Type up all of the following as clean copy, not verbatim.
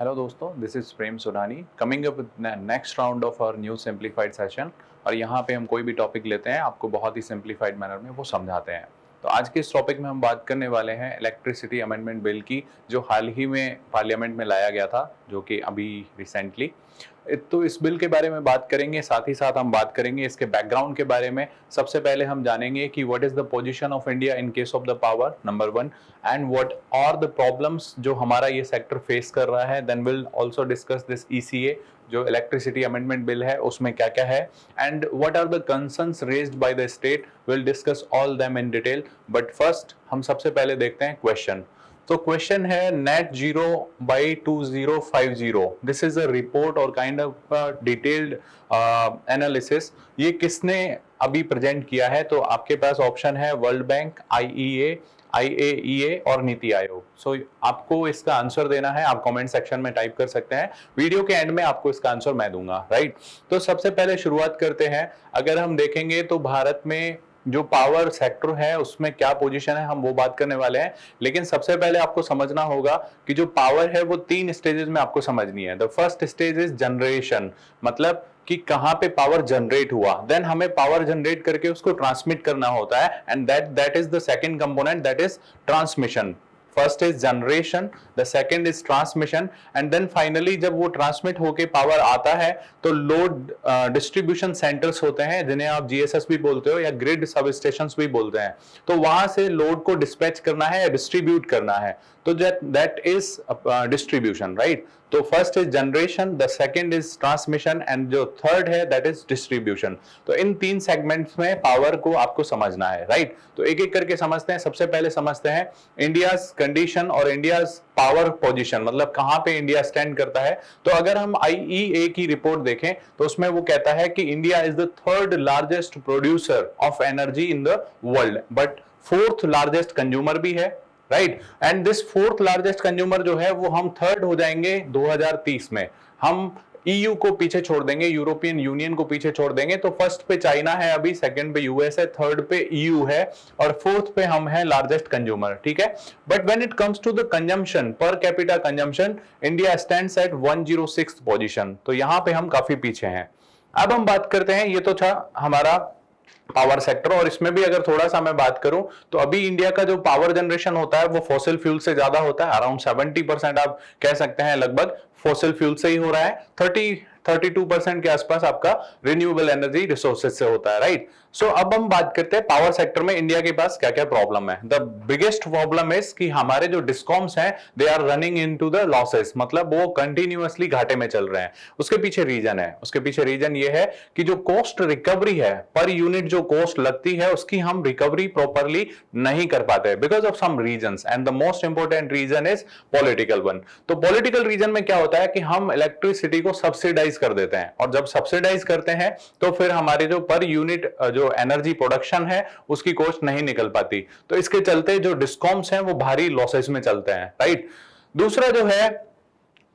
Hello दोस्तों, this is Prem Sudani coming up with next round of our new simplified session. और यहाँ पे हम कोई भी टॉपिक लेते हैं, आपको बहुत ही सिंप्लीफाइड मैनर में वो समझाते हैं। तो आज के इस टॉपिक में हम बात करने वाले हैं इलेक्ट्रिसिटी अमेंडमेंट बिल की, जो हाल ही में पार्लियामेंट में लाया गया था, जो कि अभी रिसेंटली। तो इस बिल के बारे में बात करेंगे, साथ ही साथ हम बात करेंगे इसके बैकग्राउंड के बारे में। सबसे पहले हम जानेंगे कि what is the position of India in case of the power, number 1, and what are the problems जो हमारा ये सेक्टर फेस कर रहा है। Then will also discuss this ECA, जो इलेक्ट्रिसिटी अमेंडमेंट बिल है, उसमें क्या क्या है, and what are the concerns raised by the state. Will discuss all them in detail. But first हम सबसे पहले देखते हैं क्वेश्चन। तो क्वेश्चन है net zero by 2050। This is a report और काइंड ऑफ डिटेल्ड एनालिसिस। ये किसने अभी प्रेजेंट किया है? तो आपके पास ऑप्शन है वर्ल्ड बैंक, IAEA और नीति आयोग। सो आपको इसका आंसर देना है, आप कमेंट सेक्शन में टाइप कर सकते हैं। वीडियो के एंड में आपको इसका आंसर मैं दूंगा, राइट। तो सबसे पहले शुरुआत करते हैं। अगर हम देखेंगे तो भारत में जो पावर सेक्टर है उसमें क्या पोजीशन है, हम वो बात करने वाले हैं। लेकिन सबसे पहले आपको समझना होगा कि जो पावर है वो 3 स्टेजेस में आपको समझनी है। The first stage is generation, मतलब कि कहां पे पावर जनरेट हुआ, देन हमें पावर जनरेट करके उसको ट्रांसमिट करना होता है, and that is the second component, that is transmission. First is generation, the second is transmission, and then finally जब वो ट्रांसमिट होके पावर आता है तो लोड डिस्ट्रीब्यूशन सेंटर्स होते हैं, जिन्हें आप GSS भी बोलते हो या ग्रिड सब स्टेशंस भी बोलते हैं। तो वहां से लोड को डिस्पैच करना है या डिस्ट्रीब्यूट करना है, तो दैट इज डिस्ट्रीब्यूशन, राइट। तो first is generation, the second is transmission, and जो थर्ड है दैट इज डिस्ट्रीब्यूशन। तो इन 3 सेगमेंट्स में पावर को आपको समझना है, राइट। तो एक एक करके समझते हैं। सबसे पहले समझते हैं इंडियाज कंडीशन और इंडियाज पावर पोजीशन, मतलब कहां पे इंडिया स्टैंड करता है। तो अगर हम IEA की रिपोर्ट देखें तो उसमें वो कहता है कि India is the third largest producer of energy in the world, but fourth largest consumer भी है, right. And this fourth largest consumer जो है वो हम थर्ड हो जाएंगे 2030 में। हम EU को पीछे छोड़ देंगे, यूरोपियन यूनियन को पीछे छोड़ देंगे। तो फर्स्ट पे चाइना है, अभी सेकंड पे US है, थर्ड पे EU है, और फोर्थ पे हम हैं लार्जेस्ट कंज्यूमर, ठीक है। But when it comes to the consumption, per capita consumption, India stands at 106th position. तो यहां पे हम काफी पीछे हैं। अब हम बात करते हैं, ये तो था हमारा पावर सेक्टर, और इसमें भी अगर थोड़ा सा मैं बात करूं तो अभी इंडिया का जो पावर जनरेशन होता है वो फॉसिल फ्यूल से ज्यादा होता है। अराउंड 70% आप कह सकते हैं लगभग फॉसिल फ्यूल से ही हो रहा है। 32% के आसपास आपका रिन्यूएबल एनर्जी रिसोर्सेज से होता है, राइट। सो अब हम बात करते हैं पावर सेक्टर में इंडिया के पास क्या क्या प्रॉब्लम है। द बिगेस्ट प्रॉब्लम इज कि हमारे जो डिस्कॉम्स हैं they are running into the losses, मतलब वो कंटिन्यूअसली घाटे में चल रहे हैं। उसके पीछे रीजन है, उसके पीछे रीजन ये है कि जो कॉस्ट रिकवरी है, पर यूनिट जो कॉस्ट लगती है उसकी हम रिकवरी प्रॉपरली नहीं कर पाते because of some reasons, and the most important reason is political one. तो पॉलिटिकल रीजन में क्या होता है कि हम इलेक्ट्रिसिटी को सब्सिडाइज कर देते हैं, और जब सब्सिडाइज करते हैं तो फिर हमारे जो पर यूनिट जो एनर्जी प्रोडक्शन है उसकी कॉस्ट नहीं निकल पाती। तो इसके चलते जो डिस्कॉम्स हैं वो भारी लॉसेस में चलते हैं, राइट। दूसरा जो है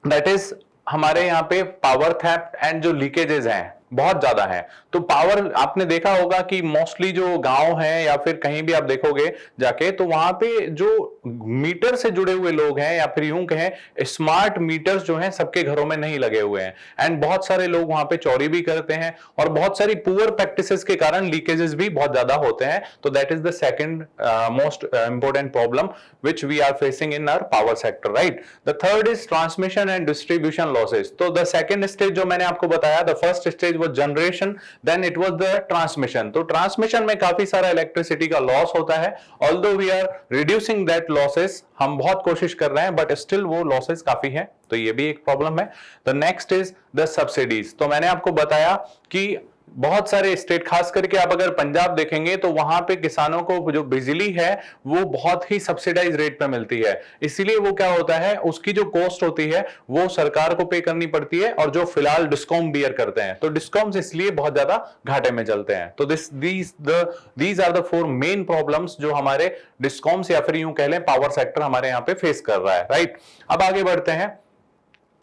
दैट इज हमारे यहाँ पे पावर थेफ्ट एंड जो लीकेजेस हैं बहुत ज्यादा है। तो पावर आपने देखा होगा कि मोस्टली जो गांव है या फिर कहीं भी आप देखोगे जाके, तो वहां पे जो मीटर से जुड़े हुए लोग हैं, या फिर यूं कहें स्मार्ट मीटर्स जो हैं सबके घरों में नहीं लगे हुए हैं, एंड बहुत सारे लोग वहां पे चोरी भी करते हैं, और बहुत सारी पुअर प्रैक्टिसेस के कारण लीकेजेस भी बहुत ज्यादा होते हैं। तो that is the second most important problem which we are facing in our power sector, right. The third is transmission and distribution losses. तो द सेकंड स्टेज जो मैंने आपको बताया, द फर्स्ट स्टेज वो generation, then it was the transmission. तो transmission में काफी सारा इलेक्ट्रिसिटी का लॉस होता है, although we are reducing that losses, हम बहुत कोशिश कर रहे हैं, बट स्टिल वो लॉसेस काफी है। तो ये भी एक प्रॉब्लम है। The next is the subsidies. तो मैंने आपको बताया कि बहुत सारे स्टेट, खास करके आप अगर पंजाब देखेंगे तो वहां पे किसानों को जो बिजली है वो बहुत ही सब्सिडाइज रेट पे मिलती है। इसीलिए वो क्या होता है, उसकी जो कॉस्ट होती है वो सरकार को पे करनी पड़ती है, और जो फिलहाल डिस्कॉम बियर करते हैं। तो डिस्कॉम्स इसलिए बहुत ज्यादा घाटे में चलते हैं। तो these are the 4 main problems जो हमारे डिस्कॉम्स या फिर यूं कह लें पावर सेक्टर हमारे यहाँ पे फेस कर रहा है, राइट। अब आगे बढ़ते हैं।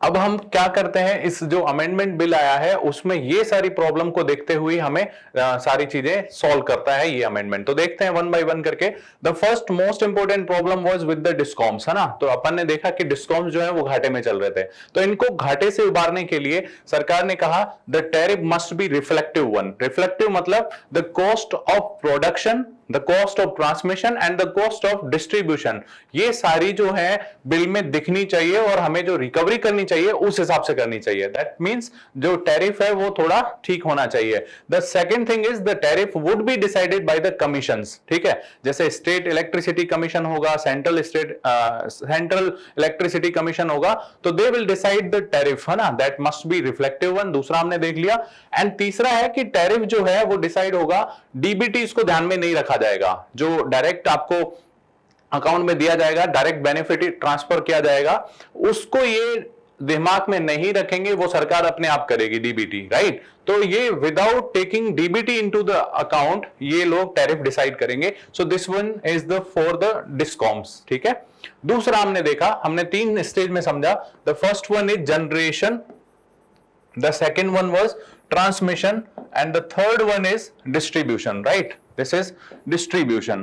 अब हम क्या करते हैं, इस जो अमेंडमेंट बिल आया है उसमें ये सारी प्रॉब्लम को देखते हुए हमें सारी चीजें सॉल्व करता है ये अमेंडमेंट। तो देखते हैं वन बाय वन करके। The first most important problem was with the discoms, है ना। तो अपन ने देखा कि डिस्कॉम्स जो है वो घाटे में चल रहे थे, तो इनको घाटे से उबारने के लिए सरकार ने कहा the tariff must be reflective one. Reflective मतलब the cost of production, the cost of transmission and the cost of distribution, ये सारी जो है बिल में दिखनी चाहिए और हमें जो रिकवरी करनी चाहिए उस हिसाब से करनी चाहिए। दैट मींस जो टैरिफ है वो थोड़ा ठीक होना चाहिए। The second thing is the tariff would be decided by the commissions, ठीक है। जैसे स्टेट इलेक्ट्रिसिटी कमीशन होगा, सेंट्रल इलेक्ट्रिसिटी कमीशन होगा, तो they will decide the tariff, है ना। That must be reflective one, दूसरा हमने देख लिया। एंड तीसरा है कि टैरिफ जो है वो डिसाइड होगा, डीबीटी इसको ध्यान में नहीं रखा जाएगा, जो डायरेक्ट आपको अकाउंट में दिया जाएगा, डायरेक्ट बेनिफिट ट्रांसफर किया जाएगा, उसको ये दिमाग में नहीं रखेंगे, वो सरकार अपने आप करेगी डीबीटी, राइट। तो ये without taking DBT into the account ये लोग टैरिफ डिसाइड करेंगे। So this one is the for the discoms, ठीक है। दूसरा हमने देखा, हमने 3 स्टेज में समझा। The first one is generation, the second one was transmission and the third one is distribution, right? This is distribution.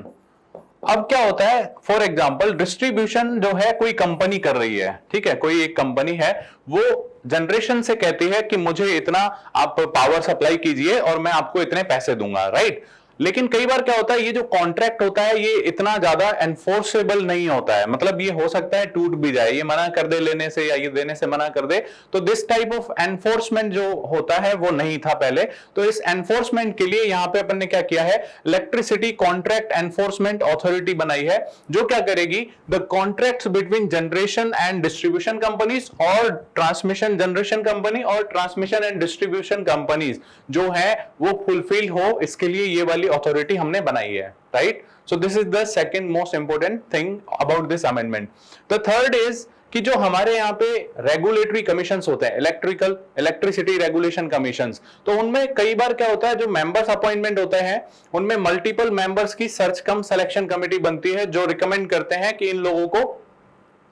अब क्या होता है, फॉर एग्जाम्पल डिस्ट्रीब्यूशन जो है कोई कंपनी कर रही है, ठीक है, कोई एक कंपनी है, वो जनरेशन से कहती है कि मुझे इतना आप पावर सप्लाई कीजिए और मैं आपको इतने पैसे दूंगा, राइट। लेकिन कई बार क्या होता है, ये जो कॉन्ट्रैक्ट होता है ये इतना ज्यादा एनफोर्सेबल नहीं होता है, मतलब ये हो सकता है टूट भी जाए, ये मना कर दे लेने से या ये देने से मना कर दे। तो दिस टाइप ऑफ एनफोर्समेंट जो होता है वो नहीं था पहले। तो इस एनफोर्समेंट के लिए यहां पे अपन ने क्या किया है, इलेक्ट्रिसिटी कॉन्ट्रैक्ट एनफोर्समेंट अथॉरिटी बनाई है, जो क्या करेगी, the contracts between generation and distribution companies और ट्रांसमिशन जनरेशन कंपनी और ट्रांसमिशन एंड डिस्ट्रीब्यूशन कंपनीज जो है वो फुलफिल हो, इसके लिए ये वाली अथॉरिटी हमने बनाई है, right. So this is the second most important thing about this amendment. The third is कि जो हमारे यहाँ पे रेगुलेटरी कमीशंस होते हैं, इलेक्ट्रिसिटी रेगुलेशन कमीशंस, तो उनमें कई बार क्या होता है, जो मेंबर्स अपॉइंटमेंट होते हैं उनमें मल्टीपल मेंबर्स की सर्च कम सिलेक्शन कमेटी बनती है, जो रिकमेंड करते हैं कि इन लोगों को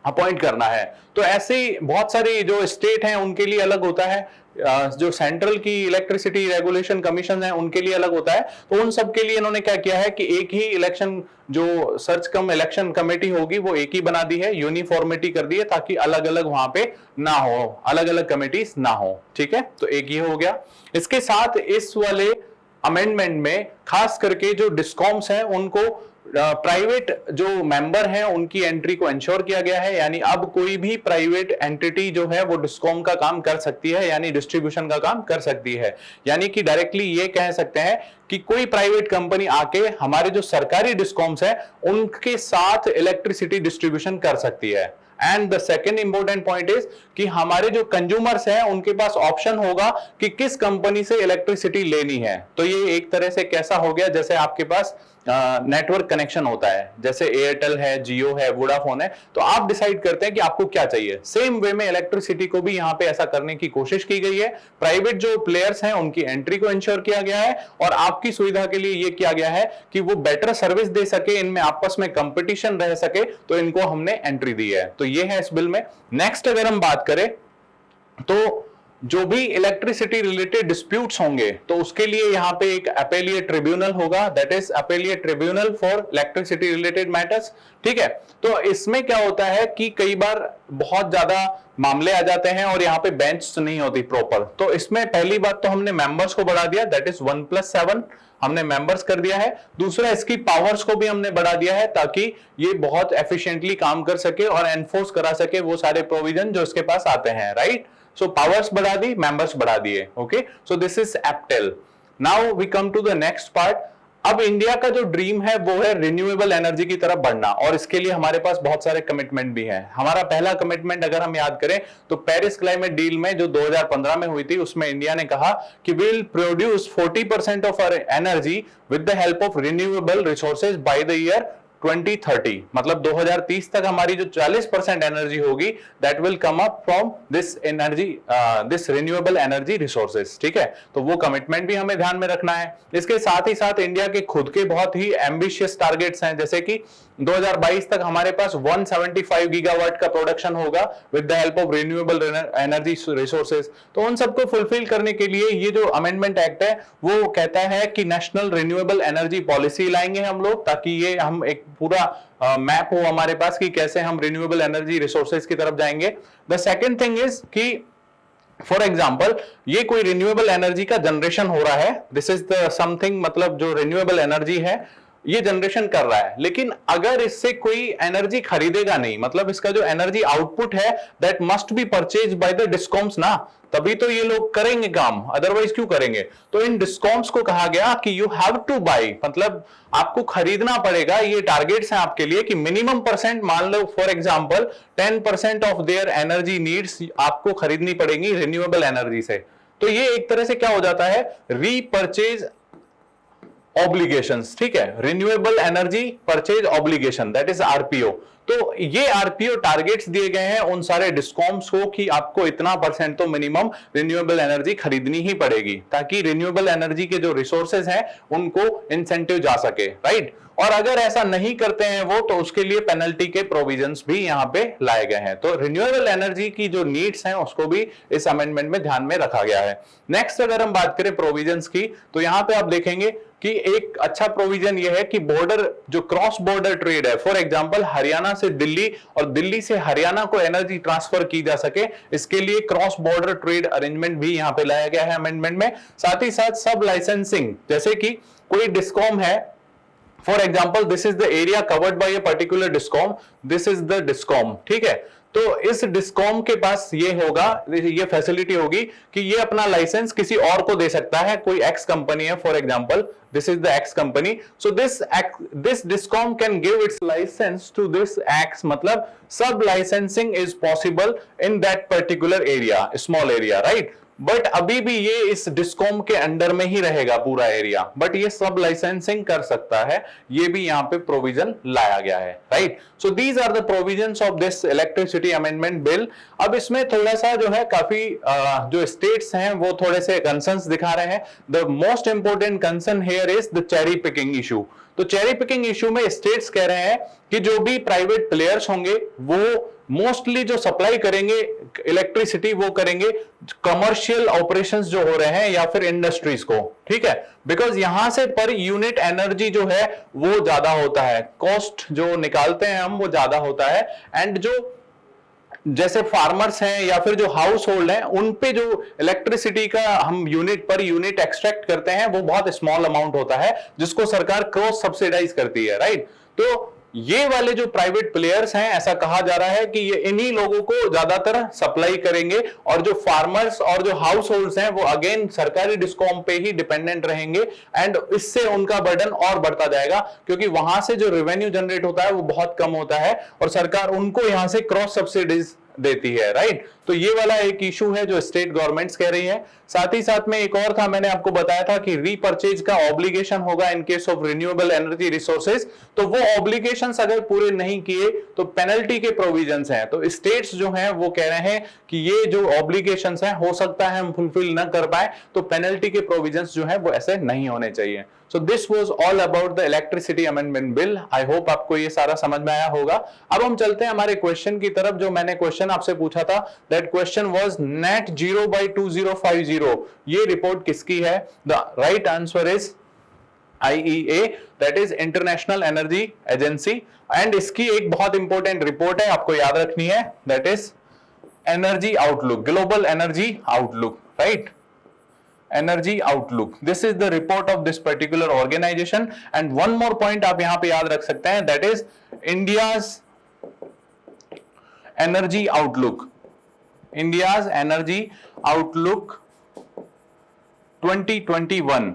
अपॉइंट करना है। तो ऐसे ही बहुत सारी जो स्टेट हैं उनके लिए अलग होता है, जो सेंट्रल की इलेक्ट्रिसिटी रेगुलेशन कमीशन है उनके लिए अलग होता है। तो उन सब के लिए इन्होंने क्या किया है कि एक ही इलेक्शन जो सर्च कम इलेक्शन कमेटी होगी वो एक ही बना दी है, यूनिफॉर्मिटी कर दी है, ताकि अलग अलग वहां पे ना हो, अलग अलग कमेटीज ना हो, ठीक है। तो एक ये हो गया। इसके साथ इस वाले अमेंडमेंट में खास करके जो डिस्कॉम्स हैं उनको प्राइवेट जो मेंबर हैं उनकी एंट्री को इंश्योर किया गया है, यानी अब कोई भी प्राइवेट एंटिटी जो है वो डिस्कॉम का काम कर सकती है, यानी डिस्ट्रीब्यूशन का काम कर सकती है। यानी कि डायरेक्टली ये कह सकते हैं कि कोई प्राइवेट कंपनी आके हमारे जो सरकारी डिस्कॉम्स है उनके साथ इलेक्ट्रिसिटी डिस्ट्रीब्यूशन कर सकती है। And the second important point is कि हमारे जो कंज्यूमर्स हैं उनके पास ऑप्शन होगा कि किस कंपनी से इलेक्ट्रिसिटी लेनी है। तो ये एक तरह से कैसा हो गया, जैसे आपके पास नेटवर्क कनेक्शन होता है, जैसे एयरटेल है, जियो है, वोडाफोन है, तो आप डिसाइड करते हैं कि आपको क्या चाहिए। सेम वे में इलेक्ट्रिसिटी को भी यहाँ पे ऐसा करने की कोशिश की गई है। प्राइवेट जो प्लेयर्स हैं उनकी एंट्री को इंश्योर किया गया है और आपकी सुविधा के लिए ये किया गया है कि वो बेटर सर्विस दे सके, इनमें आपस में कंपटीशन रह सके, तो इनको हमने एंट्री दी है। तो ये है इस बिल में। नेक्स्ट अगर हम बात करें तो जो भी इलेक्ट्रिसिटी रिलेटेड डिस्प्यूट्स होंगे तो उसके लिए यहाँ पे एक अपेलिएट ट्रिब्यूनल होगा, that is appellate tribunal for electricity related matters, ठीक है। तो इसमें क्या होता है कि कई बार बहुत ज्यादा मामले आ जाते हैं और यहाँ पे बेंच नहीं होती प्रॉपर। तो इसमें पहली बात तो हमने मेंबर्स को बढ़ा दिया, दैट इज 1+7 हमने मेंबर्स कर दिया है। दूसरा इसकी पावर्स को भी हमने बढ़ा दिया है ताकि ये बहुत एफिशिएंटली काम कर सके और एनफोर्स करा सके वो सारे प्रोविजन जो इसके पास आते हैं, राइट। So powers बढ़ा दी, members बढ़ा दिए, okay? So this is APTEL. Now we come to the next part. अब इंडिया का जो ड्रीम है वो है रिन्यूएबल एनर्जी की तरफ बढ़ना, और इसके लिए हमारे पास बहुत सारे कमिटमेंट भी हैं। हमारा पहला कमिटमेंट अगर हम याद करें तो पेरिस क्लाइमेट डील में जो 2015 में हुई थी उसमें इंडिया ने कहा कि we will produce 40% of our energy with the help of renewable resources by the year 2030, मतलब 2030 तक हमारी जो 40% एनर्जी होगी that will come up from this energy, this renewable energy resources. ठीक है, तो वो कमिटमेंट भी हमें ध्यान में रखना है। इसके साथ ही साथ इंडिया के खुद के बहुत ही एम्बिशियस टारगेट्स हैं, जैसे कि 2022 तक हमारे पास 175 गीगावाट का प्रोडक्शन होगा with the help of renewable energy resources. तो उन सबको फुलफिल करने के लिए ये जो अमेंडमेंट एक्ट है वो कहता है कि नेशनल रिन्यूएबल एनर्जी पॉलिसी लाएंगे हम लोग, ताकि ये हम एक पूरा मैप हो हमारे पास कि कैसे हम रिन्यूएबल एनर्जी रिसोर्सेज की तरफ जाएंगे। द सेकेंड थिंग इज कि फॉर एग्जाम्पल ये कोई रिन्यूएबल एनर्जी का जनरेशन हो रहा है, दिस इज द समथिंग, मतलब जो रिन्यूएबल एनर्जी है ये जनरेशन कर रहा है, लेकिन अगर इससे कोई एनर्जी खरीदेगा नहीं, मतलब इसका जो एनर्जी आउटपुट है that must be purchase by the discoms ना, तभी तो ये लोग करेंगे काम, अदरवाइज क्यों करेंगे। तो इन डिस्कॉम्स को कहा गया कि यू हैव टू बाय, मतलब आपको खरीदना पड़ेगा। ये टारगेट्स हैं आपके लिए कि मिनिमम परसेंट, मान लो for example 10% of their energy needs आपको खरीदनी पड़ेगी रिन्यूएबल एनर्जी से। तो ये एक तरह से क्या हो जाता है, रीपर्चेज ऑब्लिगेशंस। ठीक है, renewable energy purchase obligation, that is RPO. तो ये आरपीओ टारगेट्स दिए गए हैं उन सारे डिस्कॉम्स को कि आपको इतना परसेंट तो मिनिमम रिन्यूएबल एनर्जी खरीदनी ही पड़ेगी, ताकि रिन्यूएबल एनर्जी के जो रिसोर्सेज हैं उनको इंसेंटिव जा सके, राइट। और अगर ऐसा नहीं करते हैं वो, तो उसके लिए पेनल्टी के प्रोविजंस भी यहां पे लाए गए हैं। तो रिन्यूएबल एनर्जी की जो नीड्स हैं उसको भी इस अमेंडमेंट में ध्यान में रखा गया है। नेक्स्ट अगर हम बात करें प्रोविजंस की, तो यहां पे आप देखेंगे कि एक अच्छा प्रोविजन यह है कि बॉर्डर, जो क्रॉस बॉर्डर ट्रेड है, फॉर एग्जांपल हरियाणा से दिल्ली और दिल्ली से हरियाणा को एनर्जी ट्रांसफर की जा सके, इसके लिए क्रॉस बॉर्डर ट्रेड अरेंजमेंट भी यहां पे लाया गया है अमेंडमेंट में। साथ ही साथ सब लाइसेंसिंग, जैसे कि कोई डिस्कॉम है, for example this is the area covered by a particular discom, this is the discom. ठीक है, तो इस डिस्कॉम के पास ये होगा, ये फैसिलिटी होगी कि ये अपना लाइसेंस किसी और को दे सकता है। कोई एक्स कंपनी है, for example this is the X company, so this discom can give its licence to this X, मतलब सब licensing is possible in that particular area, small area, right. But अभी भी ये इस डिस्कॉम के under में ही रहेगा पूरा एरिया, बट ये सब लाइसेंसिंग कर सकता है, ये भी यहाँ पे प्रोविजन लाया गया है, right. So these are the provisions of this electricity amendment bill. अब इसमें थोड़ा सा जो है काफी जो स्टेट्स हैं वो थोड़े से कंसर्न्स दिखा रहे हैं। The most important concern here is the cherry picking issue. तो चेरी पिकिंग इशू में स्टेट्स कह रहे हैं कि जो भी प्राइवेट प्लेयर्स होंगे वो मोस्टली जो सप्लाई करेंगे इलेक्ट्रिसिटी वो करेंगे कमर्शियल ऑपरेशंस जो हो रहे हैं या फिर इंडस्ट्रीज को, ठीक है। बिकॉज यहां से पर यूनिट एनर्जी जो है वो ज्यादा होता है, कॉस्ट जो निकालते हैं हम वो ज्यादा होता है। एंड जो जैसे फार्मर्स हैं या फिर जो हाउस होल्ड हैं उन पे जो इलेक्ट्रिसिटी का हम यूनिट पर यूनिट एक्सट्रैक्ट करते हैं वो बहुत स्मॉल अमाउंट होता है, जिसको सरकार क्रॉस सब्सिडाइज करती है, राइट। तो ये वाले जो प्राइवेट प्लेयर्स हैं, ऐसा कहा जा रहा है कि ये इन्हीं लोगों को ज्यादातर सप्लाई करेंगे, और जो फार्मर्स और जो हाउस होल्ड्स हैं वो अगेन सरकारी डिस्कॉम पे ही डिपेंडेंट रहेंगे। एंड इससे उनका बर्डन और बढ़ता जाएगा, क्योंकि वहां से जो रेवेन्यू जनरेट होता है वो बहुत कम होता है और सरकार उनको यहां से क्रॉस सब्सिडीज देती है, राइट। तो ये वाला एक इशू है जो स्टेट गवर्नमेंट्स कह रही है। साथ ही साथ में एक और था, मैंने आपको बताया था कि रीपर्चेज का ऑब्लिगेशन होगा इन case of renewable energy resources. तो वो ऑब्लिगेशंस अगर पूरे नहीं किए तो पेनल्टी के प्रोविजंस हैं। तो स्टेट्स जो हैं वो कह रहे हैं कि ये जो ऑब्लिगेशंस हैं हो सकता है हम फुलफिल न कर पाए, तो पेनल्टी के प्रोविजंस जो है वो ऐसे नहीं होने चाहिए। So this was all about the electricity amendment bill. I hope आपको ये सारा समझ में आया होगा। अब हम चलते हैं हमारे क्वेश्चन की तरफ। जो मैंने क्वेश्चन आपसे पूछा था, that question was net zero by 2050। ये रिपोर्ट किसकी है? The right answer is IEA, that is International Energy Agency। and इसकी एक बहुत इंपॉर्टेंट रिपोर्ट है, आपको याद रखनी है, that is Energy Outlook, Global Energy Outlook, right? Energy Outlook, this is the report of this particular organization। and one more point आप यहां पे याद रख सकते हैं, that is India's Energy Outlook, India's Energy Outlook 2021।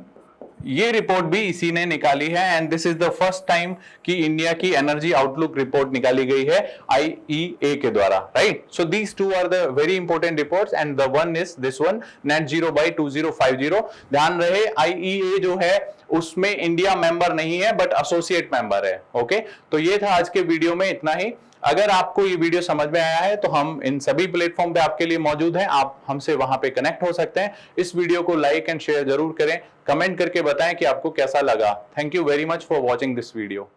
ये रिपोर्ट भी इसी ने निकाली है and this is the first time कि इंडिया की एनर्जी आउटलुक रिपोर्ट निकाली गई है आईईए के द्वारा, right. So these two are the very important reports and the one is this one, net zero by 2050। ध्यान रहे आईईए जो है उसमें इंडिया मेंबर नहीं है बट एसोसिएट मेंबर है। ओके, तो ये था आज के वीडियो में, इतना ही। अगर आपको ये वीडियो समझ में आया है तो हम इन सभी प्लेटफॉर्म पे आपके लिए मौजूद हैं, आप हमसे वहां पे कनेक्ट हो सकते हैं। इस वीडियो को लाइक एंड शेयर जरूर करें, कमेंट करके बताएं कि आपको कैसा लगा। Thank you very much for watching this video.